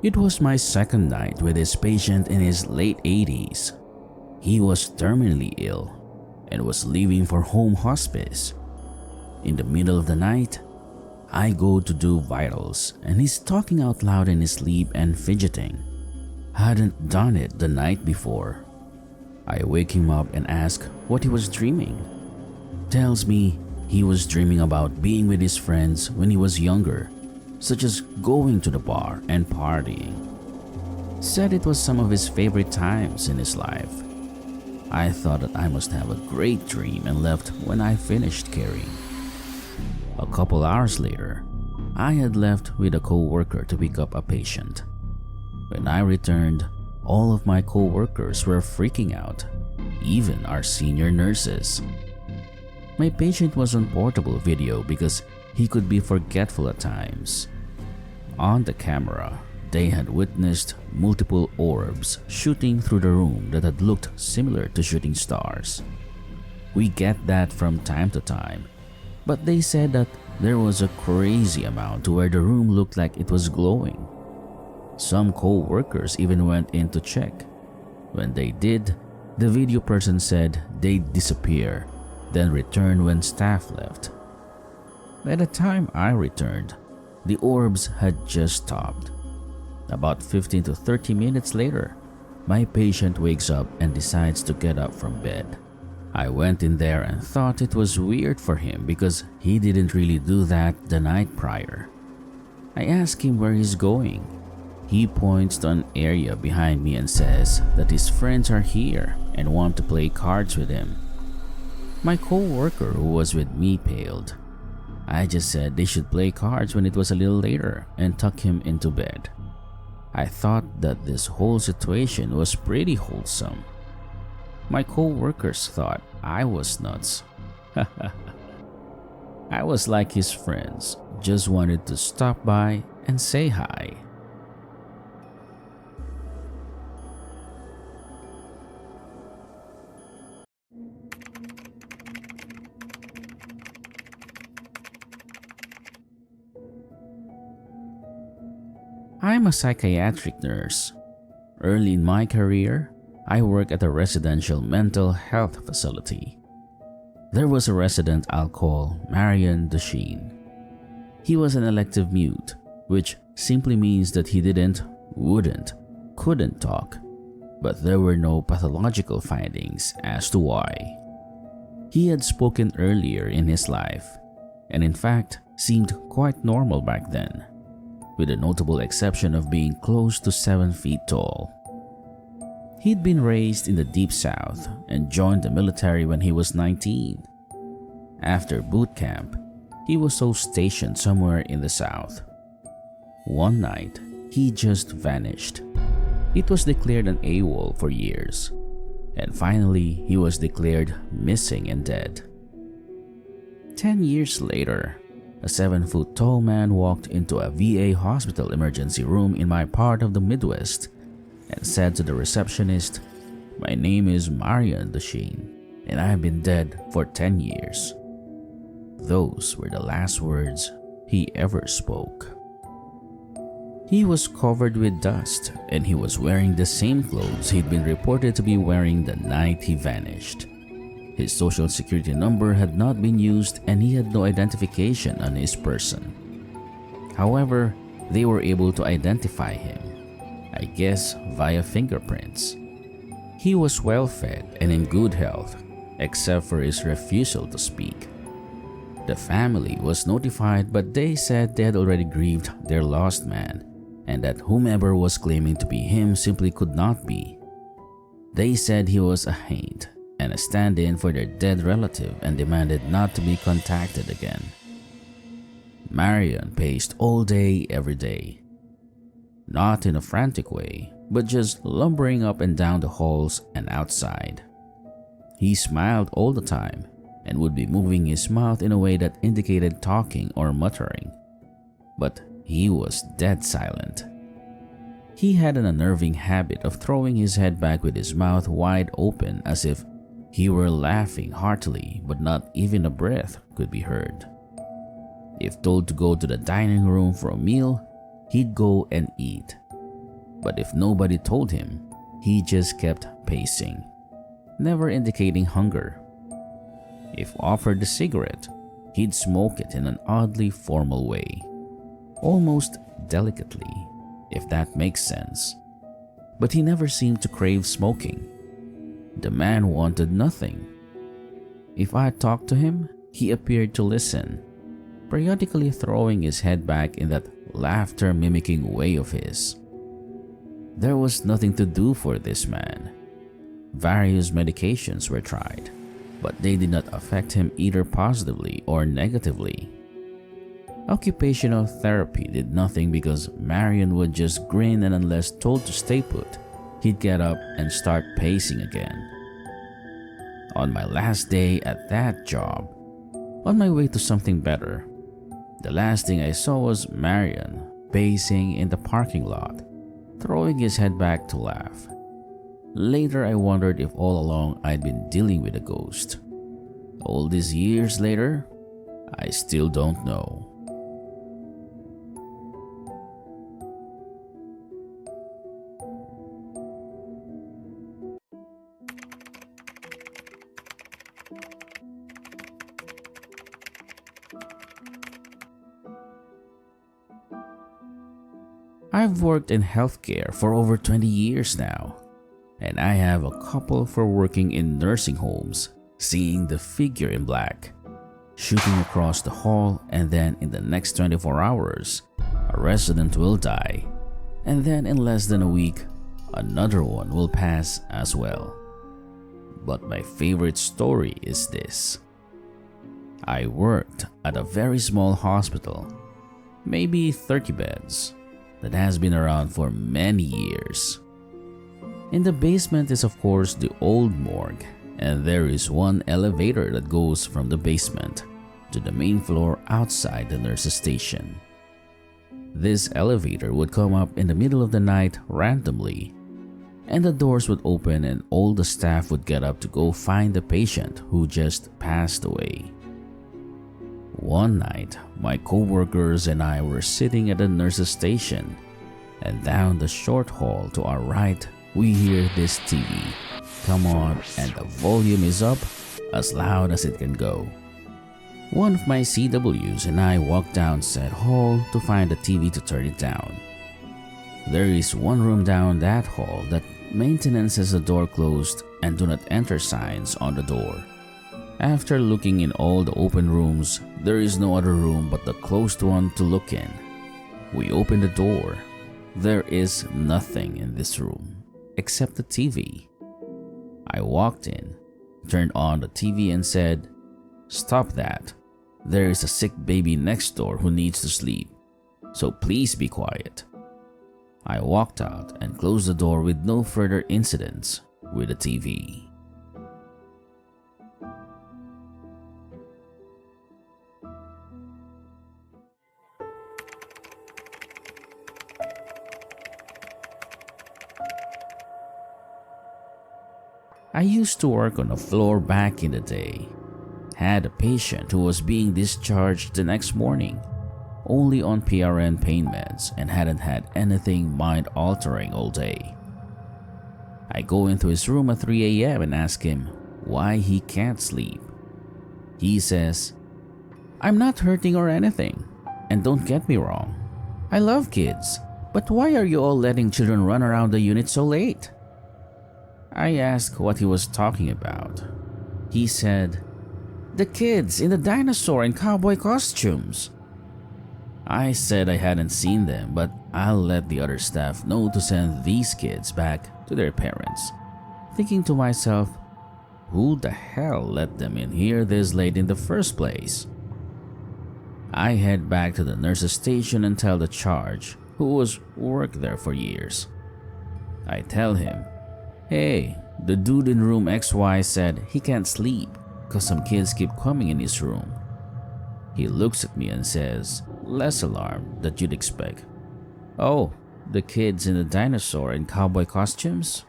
It was my second night with this patient in his late 80s. He was terminally ill and was leaving for home hospice. In the middle of the night, I go to do vitals and he's talking out loud in his sleep and fidgeting. Hadn't done it the night before. I wake him up and ask what he was dreaming. Tells me he was dreaming about being with his friends when he was younger, such as going to the bar and partying. Said it was some of his favorite times in his life. I thought that I must have a great dream and left when I finished caring. A couple hours later, I had left with a co-worker to pick up a patient. When I returned, all of my co-workers were freaking out, even our senior nurses. My patient was on portable video because he could be forgetful at times. On the camera, they had witnessed multiple orbs shooting through the room that had looked similar to shooting stars. We get that from time to time, but they said that there was a crazy amount to where the room looked like it was glowing. Some co-workers even went in to check. When they did, the video person said they'd disappear, then return when staff left. By the time I returned, the orbs had just stopped. About 15 to 30 minutes later, my patient wakes up and decides to get up from bed. I went in there and thought it was weird for him because he didn't really do that the night prior. I asked him where he's going. He points to an area behind me and says that his friends are here and want to play cards with him. My co-worker who was with me paled. I just said they should play cards when it was a little later and tuck him into bed. I thought that this whole situation was pretty wholesome. My co-workers thought I was nuts. I was like his friends, just wanted to stop by and say hi. I'm a psychiatric nurse. Early in my career, I worked at a residential mental health facility. There was a resident I'll call Marion Desheen. He was an elective mute, which simply means that he didn't, wouldn't, couldn't talk, but there were no pathological findings as to why. He had spoken earlier in his life, and in fact seemed quite normal back then, with the notable exception of being close to 7 feet tall. He'd been raised in the Deep South and joined the military when he was 19. After boot camp, he was so stationed somewhere in the South. One night, he just vanished. It was declared an AWOL for years, and finally he was declared missing and dead. 10 years later, a 7-foot-tall man walked into a VA hospital emergency room in my part of the Midwest and said to the receptionist, "My name is Marion Desheen, and I have been dead for 10 years. Those were the last words he ever spoke. He was covered with dust, and he was wearing the same clothes he'd been reported to be wearing the night he vanished. His social security number had not been used and he had no identification on his person. However, they were able to identify him, I guess via fingerprints. He was well fed and in good health, except for his refusal to speak. The family was notified, but they said they had already grieved their lost man and that whomever was claiming to be him simply could not be. They said he was a haint and a stand-in for their dead relative and demanded not to be contacted again. Marion paced all day every day. Not in a frantic way, but just lumbering up and down the halls and outside. He smiled all the time and would be moving his mouth in a way that indicated talking or muttering, but he was dead silent. He had an unnerving habit of throwing his head back with his mouth wide open as if he were laughing heartily, but not even a breath could be heard. If told to go to the dining room for a meal, he'd go and eat. But if nobody told him, he just kept pacing, never indicating hunger. If offered a cigarette, he'd smoke it in an oddly formal way, almost delicately, if that makes sense. But he never seemed to crave smoking. The man wanted nothing. If I talked to him, he appeared to listen, periodically throwing his head back in that laughter-mimicking way of his. There was nothing to do for this man. Various medications were tried, but they did not affect him either positively or negatively. Occupational therapy did nothing because Marion would just grin, and unless told to stay put, he'd get up and start pacing again. On my last day at that job, on my way to something better, the last thing I saw was Marion pacing in the parking lot, throwing his head back to laugh. Later, I wondered if all along I'd been dealing with a ghost. All these years later, I still don't know. I've worked in healthcare for over 20 years now, and I have a couple for working in nursing homes, seeing the figure in black, shooting across the hall, and then in the next 24 hours, a resident will die, and then in less than a week, another one will pass as well. But my favorite story is this. I worked at a very small hospital, maybe 30 beds, that has been around for many years. In the basement is of course the old morgue, and there is one elevator that goes from the basement to the main floor outside the nurse's station. This elevator would come up in the middle of the night randomly, and the doors would open and all the staff would get up to go find the patient who just passed away. One night, my co-workers and I were sitting at the nurse's station, and down the short hall to our right, we hear this TV come on, and the volume is up as loud as it can go. One of my CWs and I walked down said hall to find the TV to turn it down. There is one room down that hall that maintenance has the door closed and do not enter signs on the door. After looking in all the open rooms, there is no other room but the closed one to look in. We open the door. There is nothing in this room except the TV. I walked in, turned on the TV and said, "Stop that. There is a sick baby next door who needs to sleep, so please be quiet." I walked out and closed the door with no further incidents with the TV. I used to work on a floor back in the day. Had a patient who was being discharged the next morning, only on PRN pain meds, and hadn't had anything mind-altering all day. I go into his room at 3 a.m. and ask him why he can't sleep. He says, "I'm not hurting or anything, and don't get me wrong, I love kids, but why are you all letting children run around the unit so late?" I asked what he was talking about. He said, "The kids in the dinosaur and cowboy costumes." I said I hadn't seen them, but I'll let the other staff know to send these kids back to their parents. Thinking to myself, who the hell let them in here this late in the first place? I head back to the nurse's station and tell the charge, who was worked there for years. I tell him, "Hey, the dude in room XY said he can't sleep because some kids keep coming in his room." He looks at me and says, less alarmed than you'd expect, "Oh, the kids in the dinosaur and cowboy costumes?"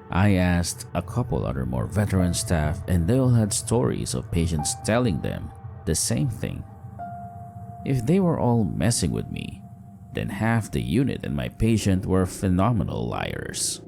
I asked a couple other more veteran staff, and they all had stories of patients telling them the same thing. If they were all messing with me, then half the unit and my patient were phenomenal liars.